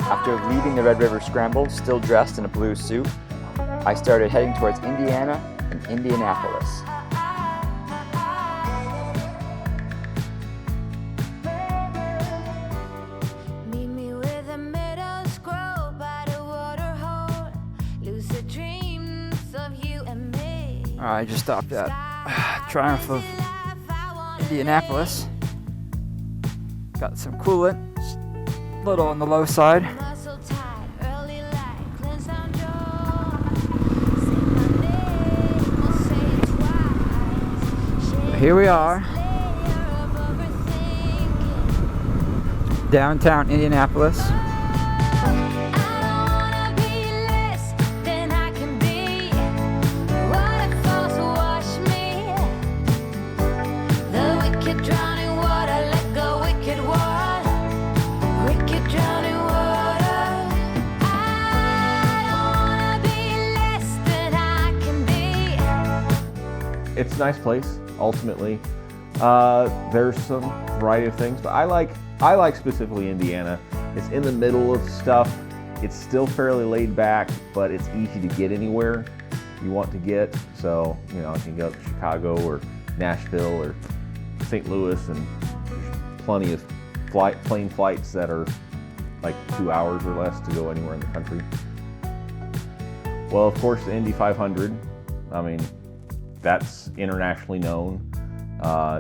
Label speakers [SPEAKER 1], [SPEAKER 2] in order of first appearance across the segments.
[SPEAKER 1] After leaving the Red River Scramble, still dressed in a blue suit, I started heading towards Indiana and Indianapolis. I just stopped at Triumph of Indianapolis. Got some coolant, a little on the low side. Here we are, downtown Indianapolis.
[SPEAKER 2] It's a nice place, ultimately. There's some variety of things, but I like specifically Indiana. It's in the middle of stuff. It's still fairly laid back, but it's easy to get anywhere you want to get. So, you know, you can go to Chicago or Nashville or St. Louis, and there's plenty of plane flights that are like 2 hours or less to go anywhere in the country. Well, of course, the Indy 500. I mean, that's internationally known.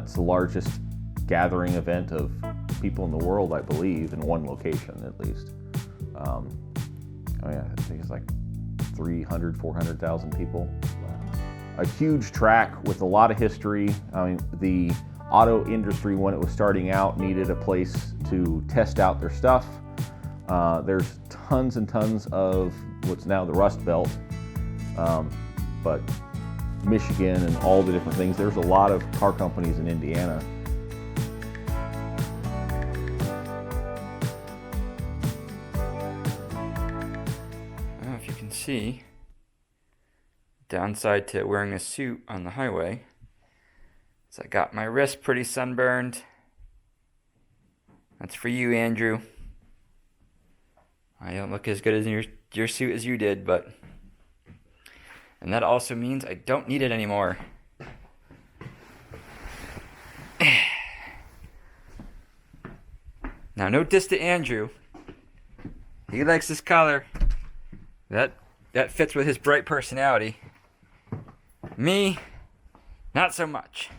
[SPEAKER 2] It's the largest gathering event of people in the world, I believe, in one location at least. I think it's like 300, 400,000 people. A huge track with a lot of history. I mean, the auto industry, when it was starting out, needed a place to test out their stuff. There's tons and tons of what's now the Rust Belt, but Michigan and all the different things. There's a lot of car companies in Indiana.
[SPEAKER 1] I don't know if you can see, downside to wearing a suit on the highway is I got my wrist pretty sunburned. That's for you, Andrew. I don't look as good as your suit as you did, but... And that also means I don't need it anymore. Now, no diss to Andrew. He likes this color. That fits with his bright personality. Me, not so much.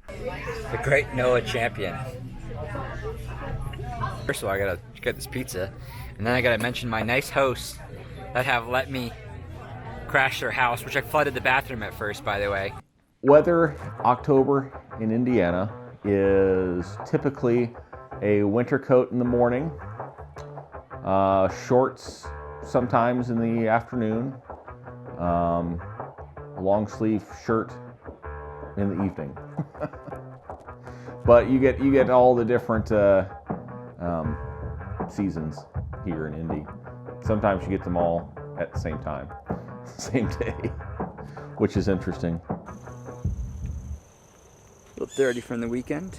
[SPEAKER 1] The great Noah champion. First of all, I gotta get this pizza. And then I gotta mention my nice hosts that have let me crash their house, which I flooded the bathroom at first, by the way.
[SPEAKER 2] Weather, October in Indiana, is typically a winter coat in the morning, shorts sometimes in the afternoon, a long sleeve shirt in the evening. But you get all the different seasons here in Indy. Sometimes you get them all at the same time. Same day, which is interesting.
[SPEAKER 1] A little dirty from the weekend.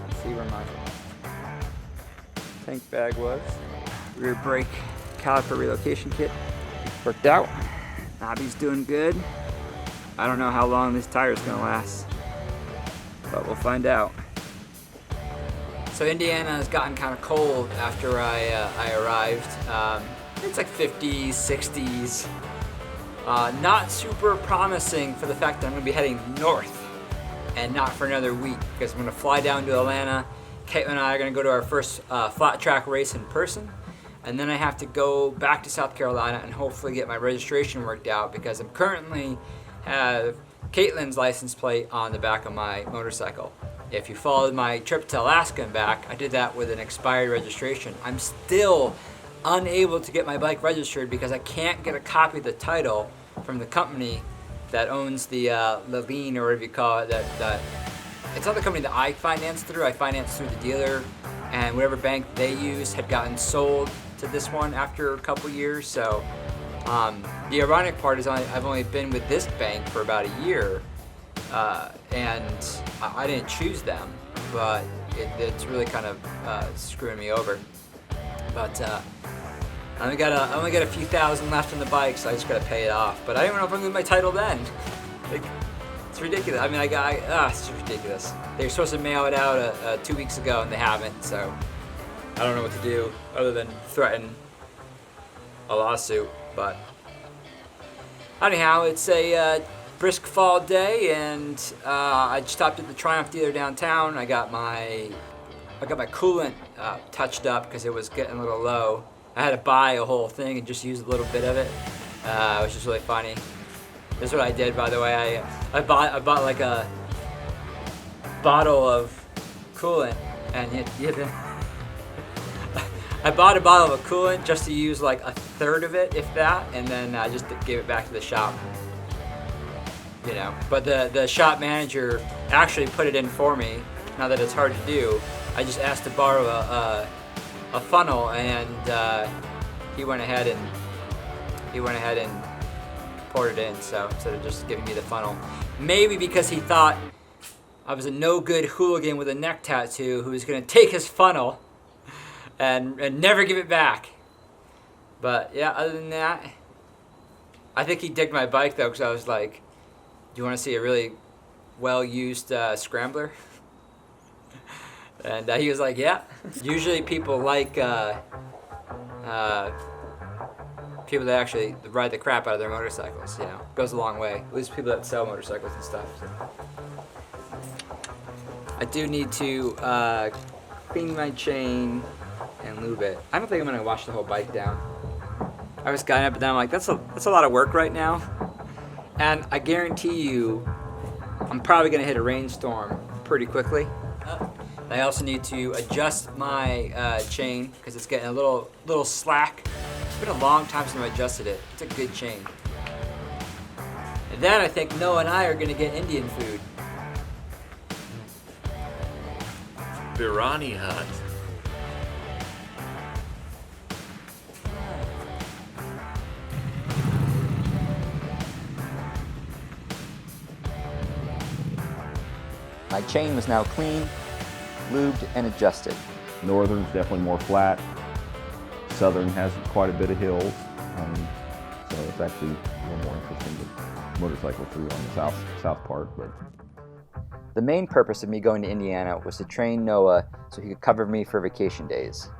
[SPEAKER 1] Let's see where my tank bag was. Rear brake caliper relocation kit worked out. Nobby's doing good. I don't know how long this tire's gonna last, but we'll find out. So Indiana has gotten kind of cold after I arrived. It's like 50s, 60s. Not super promising for the fact that I'm going to be heading north and not for another week, because I'm going to fly down to Atlanta. Caitlyn and I are going to go to our first flat track race in person. And then I have to go back to South Carolina and hopefully get my registration worked out, because I'm currently have Caitlyn's license plate on the back of my motorcycle. If you followed my trip to Alaska and back, I did that with an expired registration. I'm still unable to get my bike registered because I can't get a copy of the title from the company that owns the lien, or whatever you call it. That it's not the company that I financed through. I financed through the dealer, and whatever bank they used had gotten sold to this one after a couple years. So the ironic part is I've only been with this bank for about a year. and I didn't choose them, but it's really kind of screwing me over. But I only got a few thousand left on the bike, so I just gotta pay it off. But I don't know if I'm gonna get my title then. Like, it's ridiculous. I mean, it's just ridiculous. They were supposed to mail it out 2 weeks ago, and they haven't. So I don't know what to do other than threaten a lawsuit. But anyhow, it's a brisk fall day, and I stopped at the Triumph dealer downtown. I got my coolant touched up because it was getting a little low. I had to buy a whole thing and just use a little bit of it, which is really funny. This is what I did, by the way. I bought like a bottle of coolant, and I bought a bottle of coolant just to use like a third of it, if that, and then I just gave it back to the shop. You know, but the shop manager actually put it in for me. Now that it's hard to do, I just asked to borrow a funnel, and he went ahead and poured it in. So instead of just giving me the funnel, maybe because he thought I was a no good hooligan with a neck tattoo who was gonna take his funnel and never give it back. But yeah, other than that, I think he digged my bike though, because I was like, "Do you want to see a really well-used Scrambler?" And he was like, "Yeah." Usually people like people that actually ride the crap out of their motorcycles. You know, goes a long way. At least people that sell motorcycles and stuff. So. I do need to clean my chain and lube it. I don't think I'm gonna wash the whole bike down. I was guiding up and down, like that's a lot of work right now, and I guarantee you, I'm probably gonna hit a rainstorm pretty quickly. I also need to adjust my chain because it's getting a little slack. It's been a long time since I adjusted it. It's a good chain. And then I think Noah and I are gonna get Indian food.
[SPEAKER 3] Biryani hut.
[SPEAKER 1] My chain was now clean, lubed, and adjusted.
[SPEAKER 2] Northern's definitely more flat. Southern has quite a bit of hills, so it's actually a little more interesting to motorcycle through on the south part. But
[SPEAKER 1] The main purpose of me going to Indiana was to train Noah so he could cover me for vacation days.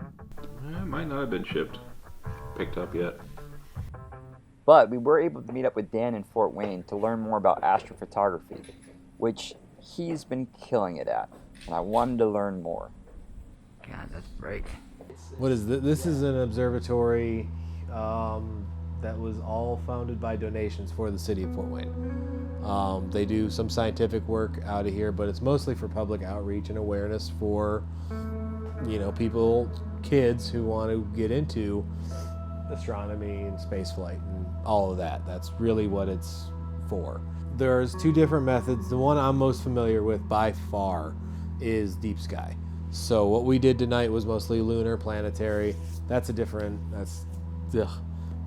[SPEAKER 3] It might not have been picked up yet.
[SPEAKER 1] But we were able to meet up with Dan in Fort Wayne to learn more about astrophotography, which he's been killing it at, and I wanted to learn more. God, that's right.
[SPEAKER 4] What is this? This is an observatory that was all founded by donations for the city of Fort Wayne. They do some scientific work out of here, but it's mostly for public outreach and awareness for, people, kids who want to get into astronomy and spaceflight and all of that. That's really what it's for. There's two different methods. The one I'm most familiar with by far is deep sky. So what we did tonight was mostly lunar, planetary.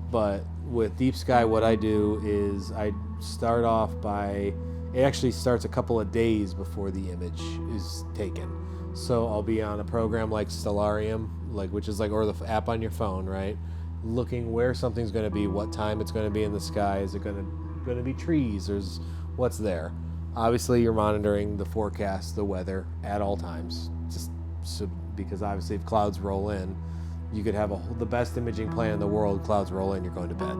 [SPEAKER 4] But with deep sky, what I do is I start off it actually starts a couple of days before the image is taken. So I'll be on a program like Stellarium, or the app on your phone, right? Looking where something's going to be, what time it's going to be in the sky. Is it going to be trees? What's there? Obviously, you're monitoring the forecast, the weather at all times, because obviously if clouds roll in, you could have the best imaging plan in the world. Clouds roll in, you're going to bed.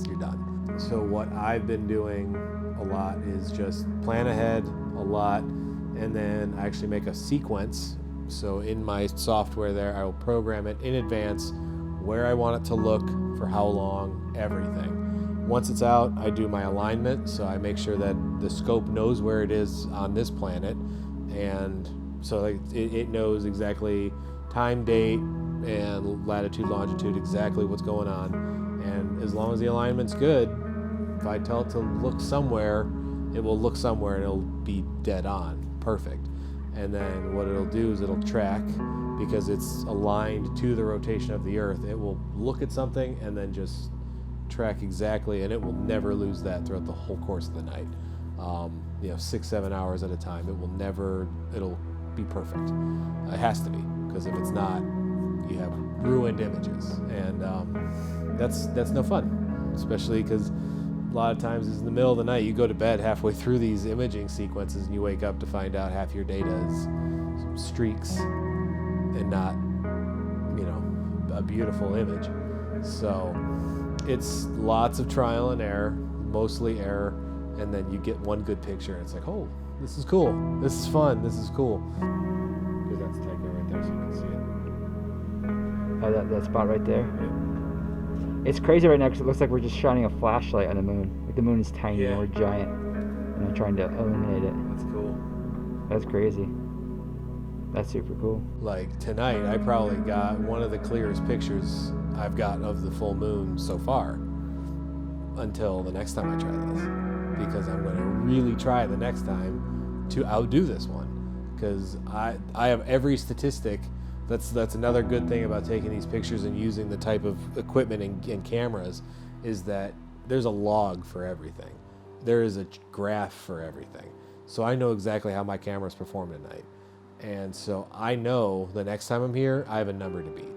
[SPEAKER 4] You're done. So what I've been doing a lot is just plan ahead a lot, and then I actually make a sequence. So in my software there, I will program it in advance where I want it to look, for how long, everything. Once it's out, I do my alignment, so I make sure that the scope knows where it is on this planet, and so it knows exactly time, date, and latitude, longitude, exactly what's going on. And as long as the alignment's good, if I tell it to look somewhere, it will look somewhere and it'll be dead on, perfect. And then what it'll do is it'll track, because it's aligned to the rotation of the Earth. It will look at something and then just track exactly, and it will never lose that throughout the whole course of the night. you know, 6-7 hours at a time. It'll be perfect. It has to be, because if it's not, you have ruined images, and that's no fun, especially because a lot of times it's in the middle of the night. You go to bed halfway through these imaging sequences and you wake up to find out half your data is streaks and not, you know, a beautiful image. So it's lots of trial and error, mostly error, and then you get one good picture and it's like, oh, this is cool, this is fun, this is cool. Because that's Tycho right there, so you can see it.
[SPEAKER 1] Oh, that spot right there?
[SPEAKER 4] Yeah.
[SPEAKER 1] It's crazy right now because it looks like we're just shining a flashlight on the moon. Like the moon is tiny
[SPEAKER 4] Yeah.
[SPEAKER 1] and we're giant. And I'm trying to illuminate it.
[SPEAKER 4] That's cool.
[SPEAKER 1] That's crazy. That's super cool.
[SPEAKER 4] Like tonight, I probably got one of the clearest pictures I've got of the full moon so far, until the next time I try this, because I'm going to really try the next time to outdo this one, because I have every statistic. That's another good thing about taking these pictures and using the type of equipment and cameras, is that there's a log for everything. There is a graph for everything. So I know exactly how my cameras perform tonight. And so I know the next time I'm here, I have a number to beat.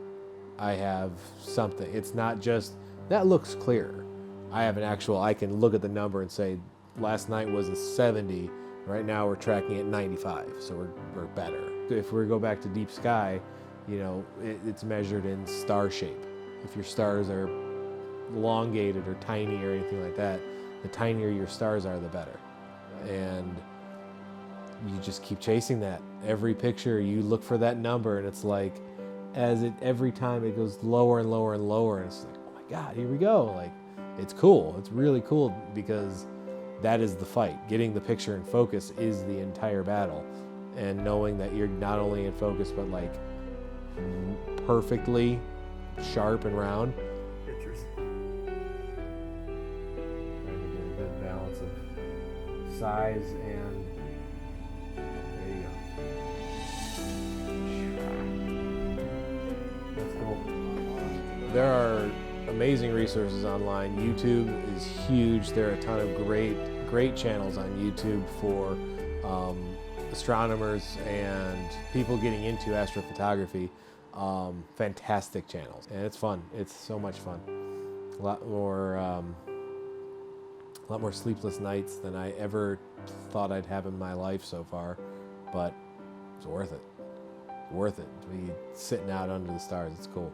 [SPEAKER 4] I have something. It's not just, that looks clear. I have an actual, I can look at the number and say, last night was a 70, right now we're tracking at 95, so we're better. If we go back to deep sky, you know, it's measured in star shape. If your stars are elongated or tiny or anything like that, the tinier your stars are, the better. And you just keep chasing that. Every picture, you look for that number, and it's like, every time it goes lower and lower and lower, and it's like, oh my God, here we go. Like, it's cool. It's really cool, because that is the fight. Getting the picture in focus is the entire battle. And knowing that you're not only in focus, but like perfectly sharp and round. Pictures. Trying to get a good balance of size and, there you go. That's cool. There are amazing resources online. YouTube is huge. There are a ton of great channels on YouTube for astronomers and people getting into astrophotography. Fantastic channels, and it's fun. It's so much fun. A lot more sleepless nights than I ever thought I'd have in my life so far, but it's worth it. Worth it to be sitting out under the stars. It's cool.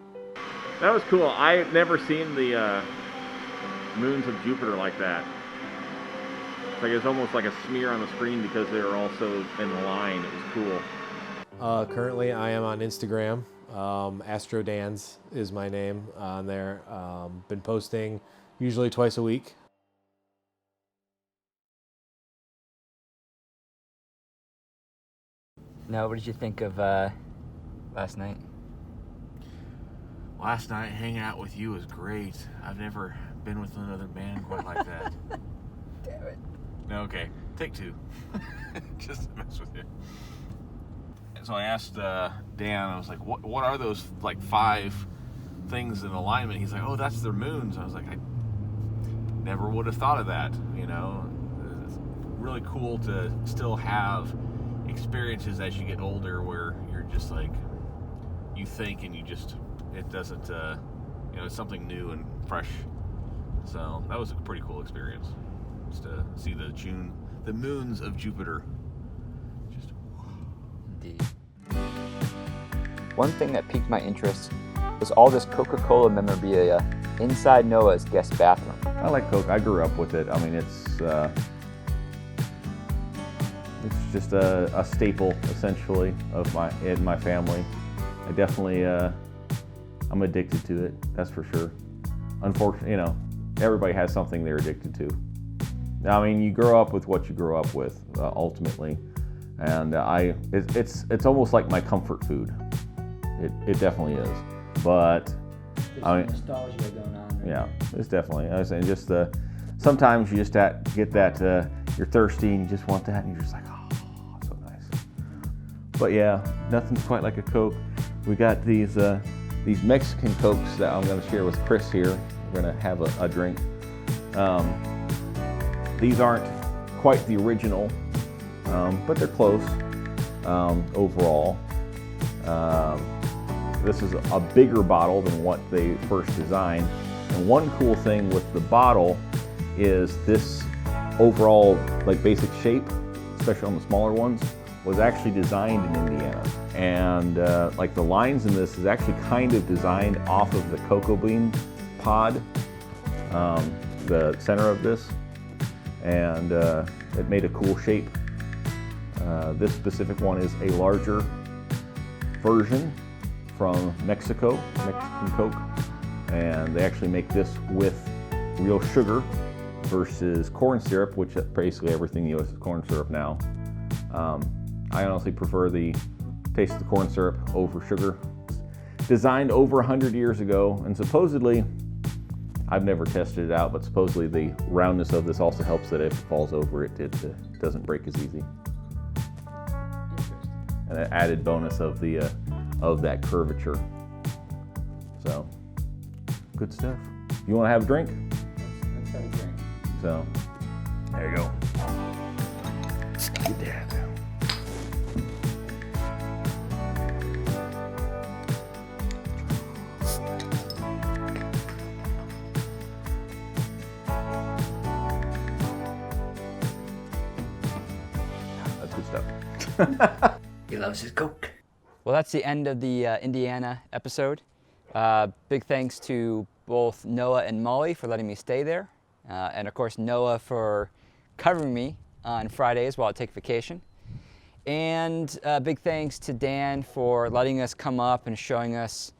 [SPEAKER 2] That was cool. I've never seen the moons of Jupiter like that. It's like it's almost like a smear on the screen because they were also in line. It was cool.
[SPEAKER 4] Currently, I am on Instagram. AstroDans is my name on there. Been posting usually twice a week.
[SPEAKER 1] Now, what did you think of last night?
[SPEAKER 5] Last night, hanging out with you was great. I've never been with another band quite like that.
[SPEAKER 1] Damn it.
[SPEAKER 5] No, okay. Take two. Just to mess with you. And so I asked Dan, I was like, what are those, like, 5 things in alignment? He's like, oh, that's their moons. I was like, I never would have thought of that, you know? It's really cool to still have experiences as you get older where you're just like, you think and you just, it doesn't, you know, it's something new and fresh. So that was a pretty cool experience, just to see the moons of Jupiter. Just
[SPEAKER 1] Indeed. One thing that piqued my interest was all this Coca-Cola memorabilia inside Noah's guest bathroom.
[SPEAKER 2] I like Coke. I grew up with it. I mean, it's just a staple, essentially, of my family. I definitely, I'm addicted to it. That's for sure. Unfortunately, you know, everybody has something they're addicted to. I mean, you grow up with what you grow up with, ultimately, and it's almost like my comfort food. It definitely is. But I mean,
[SPEAKER 1] nostalgia going on there.
[SPEAKER 2] Yeah, it's definitely. I was saying, just sometimes you just get that you're thirsty and you just want that, and you're just like, oh, so nice. But yeah, nothing's quite like a Coke. We got these Mexican Cokes that I'm going to share with Chris here. We're going to have a drink. These aren't quite the original, but they're close overall. This is a bigger bottle than what they first designed. And one cool thing with the bottle is this overall like basic shape, especially on the smaller ones, was actually designed in Indiana. And like the lines in this is actually kind of designed off of the cocoa bean pod, the center of this, and it made a cool shape. This specific one is a larger version from Mexican Coke, and they actually make this with real sugar versus corn syrup, which basically everything you use is corn syrup now. I honestly prefer the taste of the corn syrup over sugar. Designed over 100 years ago, and supposedly, I've never tested it out, but supposedly the roundness of this also helps that if it falls over it, it doesn't break as easy. And an added bonus of that curvature. So, good stuff. You want to have a drink?
[SPEAKER 1] Let's have a drink.
[SPEAKER 2] So, there you go. Get that. That's good stuff.
[SPEAKER 1] He loves his Coke.
[SPEAKER 6] Well, that's the end of the Indiana episode. Big thanks to both Noah and Molly for letting me stay there. And of course, Noah for covering me on Fridays while I take vacation. And big thanks to Dan for letting us come up and showing us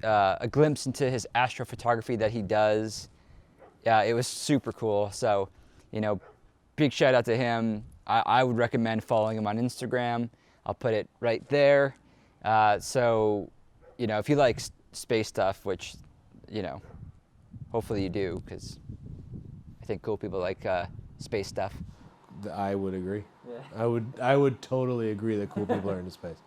[SPEAKER 6] a glimpse into his astrophotography that he does. It was super cool. So, you know, big shout out to him. I would recommend following him on Instagram. I'll put it right there. So, you know, if you like space stuff, which, you know, hopefully you do, because I think cool people like space stuff.
[SPEAKER 4] I would agree.
[SPEAKER 6] Yeah.
[SPEAKER 4] I would totally agree that cool people are into space.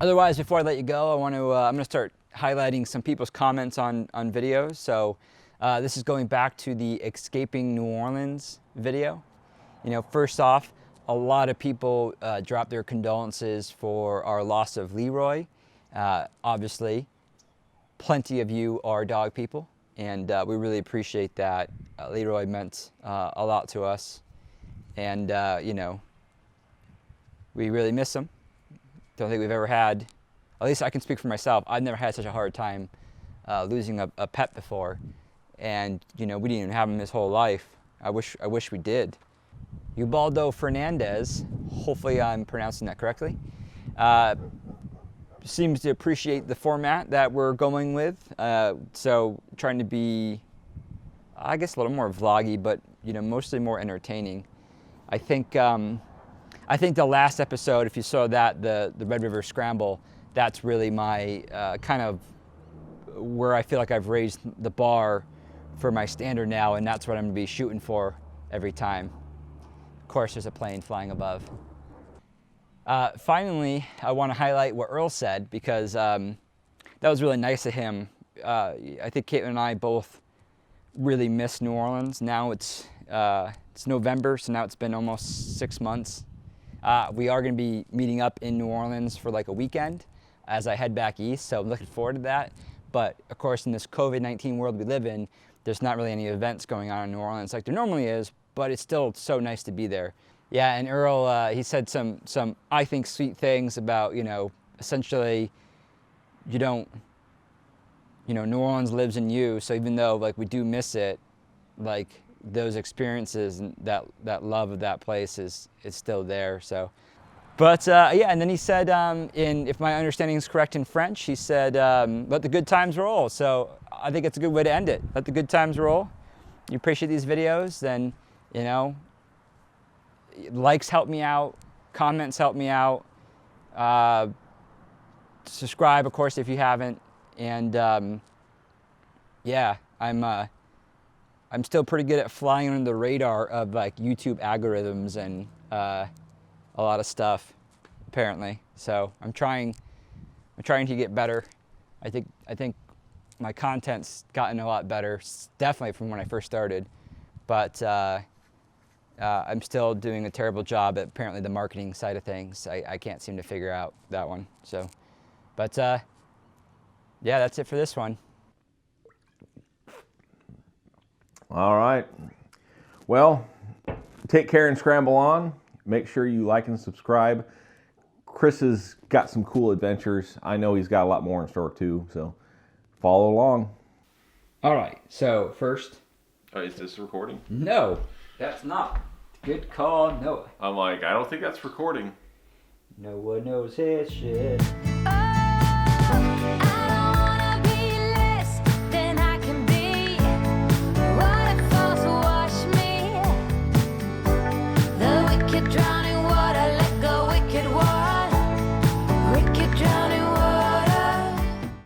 [SPEAKER 6] Otherwise, before I let you go, I'm going to start highlighting some people's comments on videos. So this is going back to the Escaping New Orleans video. You know, first off, a lot of people dropped their condolences for our loss of Leroy. Obviously, plenty of you are dog people, and we really appreciate that. Leroy meant a lot to us, and you know, we really miss him. Don't think we've ever had, at least I can speak for myself, I've never had such a hard time losing a pet before, and you know, we didn't even have him his whole life. I wish we did. Ubaldo Fernandez, hopefully I'm pronouncing that correctly, seems to appreciate the format that we're going with. So trying to be, I guess, a little more vloggy, but you know, mostly more entertaining. I think the last episode, if you saw that, the Red River Scramble, that's really my kind of where I feel like I've raised the bar for my standard now, and that's what I'm gonna be shooting for every time. Of course, there's a plane flying above. Finally, I want to highlight what Earl said, because that was really nice of him. I think Caitlyn and I both really miss New Orleans. Now it's November, so now it's been almost 6 months. We are going to be meeting up in New Orleans for like a weekend as I head back east, so I'm looking forward to that. But of course, in this COVID-19 world we live in, there's not really any events going on in New Orleans like there normally is, but it's still so nice to be there. Yeah, and Earl, he said some I think sweet things about, you know, essentially you don't, you know, New Orleans lives in you, so even though like we do miss it, like those experiences and that love of that place is still there. So, but yeah, and then he said, if my understanding is correct in French, he said, let the good times roll. So I think it's a good way to end it. Let the good times roll. You appreciate these videos, then, you know, likes help me out, comments help me out, subscribe, of course, if you haven't, and yeah, I'm still pretty good at flying under the radar of like YouTube algorithms and a lot of stuff, apparently. So I'm trying to get better. I think my content's gotten a lot better, definitely from when I first started, but I'm still doing a terrible job at apparently the marketing side of things. I can't seem to figure out that one. So, but yeah, that's it for this one.
[SPEAKER 2] All right. Well, take care and scramble on. Make sure you like and subscribe. Chris has got some cool adventures. I know he's got a lot more in store too, so follow along.
[SPEAKER 1] All right, so first.
[SPEAKER 3] Oh, is this recording?
[SPEAKER 1] No, that's not. Good call, Noah.
[SPEAKER 3] I'm like, I don't think that's recording.
[SPEAKER 1] No one knows his shit.